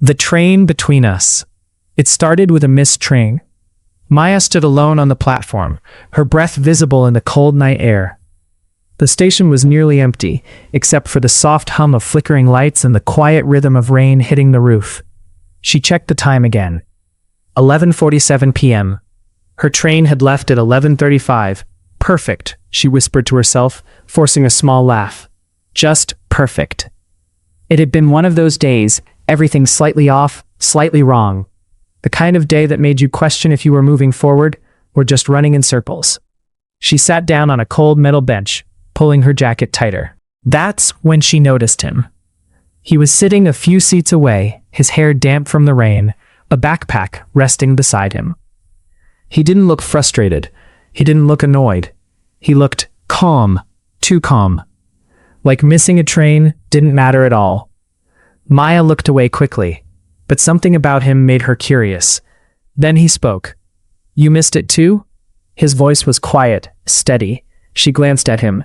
The train between us. It started with a missed train. Maya stood alone on the platform, her breath visible in the cold night air. The station was nearly empty, except for the soft hum of flickering lights and the quiet rhythm of rain hitting the roof. She checked the time again. 11:47 p.m. Her train had left at 11:35. Perfect, she whispered to herself, forcing a small laugh. Just perfect. It had been one of those days, everything slightly off, slightly wrong. The kind of day that made you question if you were moving forward or just running in circles. She sat down on a cold metal bench, pulling her jacket tighter. That's when she noticed him. He was sitting a few seats away, his hair damp from the rain, a backpack resting beside him. He didn't look frustrated. He didn't look annoyed. He looked calm, too calm. Like missing a train didn't matter at all. Maya looked away quickly, but something about him made her curious. Then he spoke. "You missed it too?" His voice was quiet, steady. She glanced at him.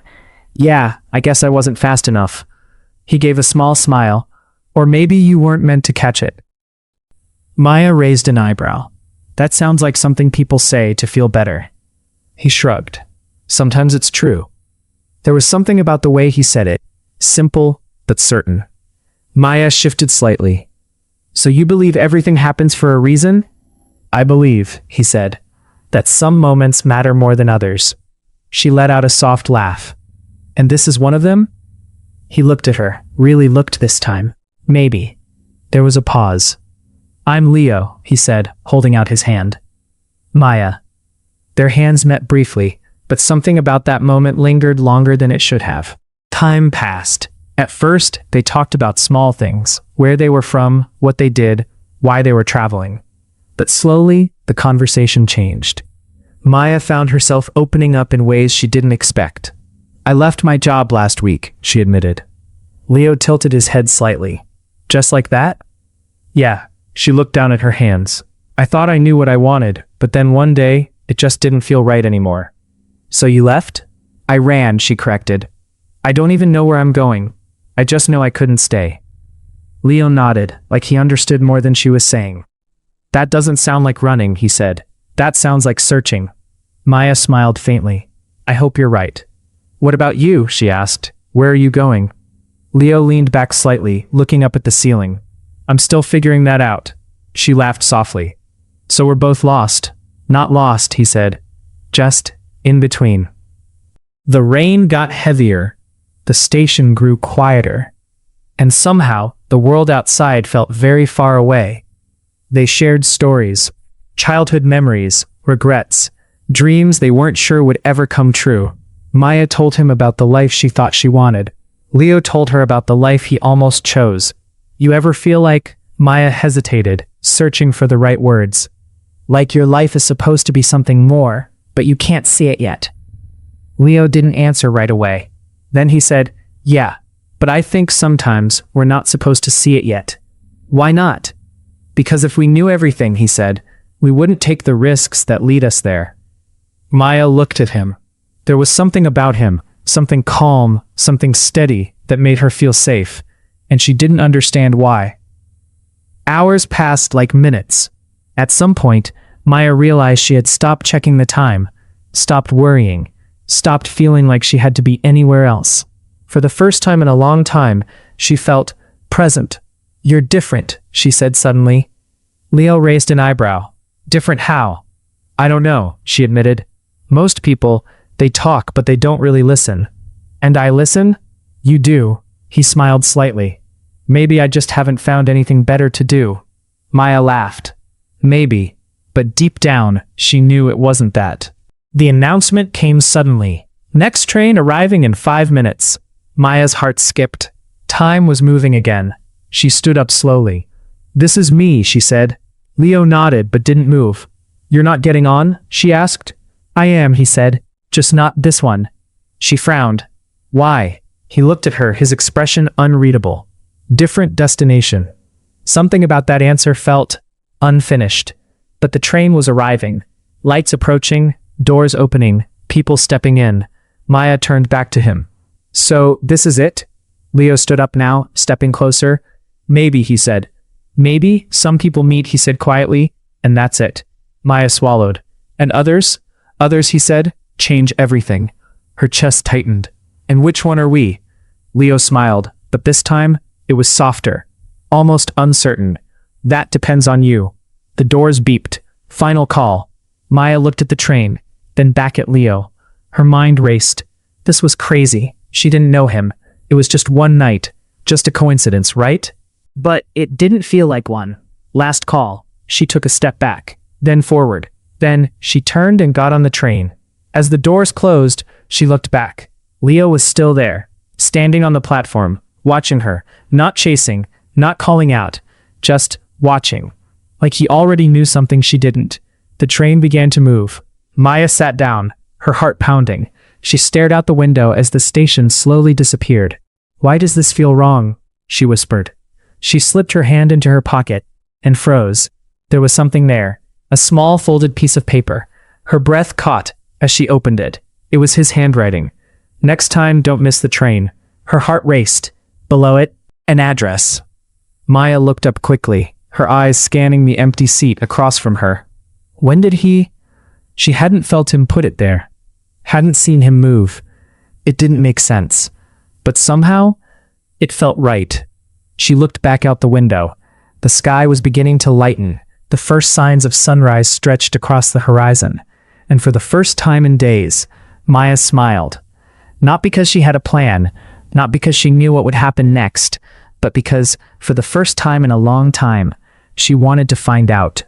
"Yeah, I guess I wasn't fast enough." He gave a small smile. "Or maybe you weren't meant to catch it." Maya raised an eyebrow. "That sounds like something people say to feel better." He shrugged. "Sometimes it's true." There was something about the way he said it, simple but certain. Maya shifted slightly. "So you believe everything happens for a reason?" "I believe," he said, "that some moments matter more than others." She let out a soft laugh. "And this is one of them?" He looked at her, really looked this time. "Maybe." There was a pause. "I'm Leo," he said, holding out his hand. "Maya." Their hands met briefly, but something about that moment lingered longer than it should have. Time passed. At first, they talked about small things, where they were from, what they did, why they were traveling. But slowly, the conversation changed. Maya found herself opening up in ways she didn't expect. "I left my job last week," she admitted. Leo tilted his head slightly. "Just like that?" "Yeah." She looked down at her hands. "I thought I knew what I wanted, but then one day, it just didn't feel right anymore." "So you left?" "I ran," she corrected. "I don't even know where I'm going. I just know I couldn't stay." Leo nodded, like he understood more than she was saying. "That doesn't sound like running," he said. "That sounds like searching." Maya smiled faintly. "I hope you're right." "What about you?" she asked. "Where are you going?" Leo leaned back slightly, looking up at the ceiling. "I'm still figuring that out." She laughed softly. "So we're both lost." "Not lost," he said. "Just in between." The rain got heavier. The station grew quieter. And somehow, the world outside felt very far away. They shared stories, childhood memories, regrets, dreams they weren't sure would ever come true. Maya told him about the life she thought she wanted. Leo told her about the life he almost chose. "You ever feel like—" Maya hesitated, searching for the right words. "Like your life is supposed to be something more, but you can't see it yet?" Leo didn't answer right away. Then he said, "Yeah, but I think sometimes we're not supposed to see it yet." "Why not?" "Because if we knew everything," he said, "we wouldn't take the risks that lead us there." Maya looked at him. There was something about him, something calm, something steady, that made her feel safe, and she didn't understand why. Hours passed like minutes. At some point, Maya realized she had stopped checking the time, stopped worrying, stopped feeling like she had to be anywhere else. For the first time in a long time, she felt present. "You're different," she said suddenly. Leo raised an eyebrow. "Different how?" "I don't know," she admitted. "Most people, they talk but they don't really listen." "And I listen?" "You do." He smiled slightly. "Maybe I just haven't found anything better to do." Maya laughed. Maybe. But deep down, she knew it wasn't that. The announcement came suddenly. Next train arriving in 5 minutes. Maya's heart skipped. Time was moving again. She stood up slowly. "This is me," she said. Leo nodded but didn't move. "You're not getting on?" she asked. "I am," he said. "Just not this one." She frowned. "Why?" He looked at her, his expression unreadable. Different destination. Something about that answer felt unfinished. But the train was arriving. Lights approaching, doors opening, people stepping in. Maya turned back to him. "So, this is it?" Leo stood up now, stepping closer. "Maybe," he said. Maybe some people meet, he said quietly, and that's it. Maya swallowed. And others? Others, he said, change everything. Her chest tightened. And which one are we? Leo smiled, but this time, it was softer. Almost uncertain. That depends on you. The doors beeped. Final call. Maya looked at the train, then back at Leo. Her mind raced. This was crazy. She didn't know him. It was just one night. Just a coincidence, right? But it didn't feel like one. Last call. She took a step back, then forward. Then she turned and got on the train. As the doors closed, she looked back. Leo was still there, standing on the platform, watching her, not chasing, not calling out, just watching. Like he already knew something she didn't. The train began to move. Maya sat down, her heart pounding. She stared out the window as the station slowly disappeared. "Why does this feel wrong?" she whispered. She slipped her hand into her pocket and froze. There was something there, a small folded piece of paper. Her breath caught as she opened it. It was his handwriting. "Next time, don't miss the train." Her heart raced. Below it, an address. Maya looked up quickly, her eyes scanning the empty seat across from her. When did he? She hadn't felt him put it there. Hadn't seen him move. It didn't make sense. But somehow, it felt right. She looked back out the window. The sky was beginning to lighten. The first signs of sunrise stretched across the horizon. And for the first time in days, Maya smiled. Not because she had a plan, not because she knew what would happen next, but because, for the first time in a long time, she wanted to find out.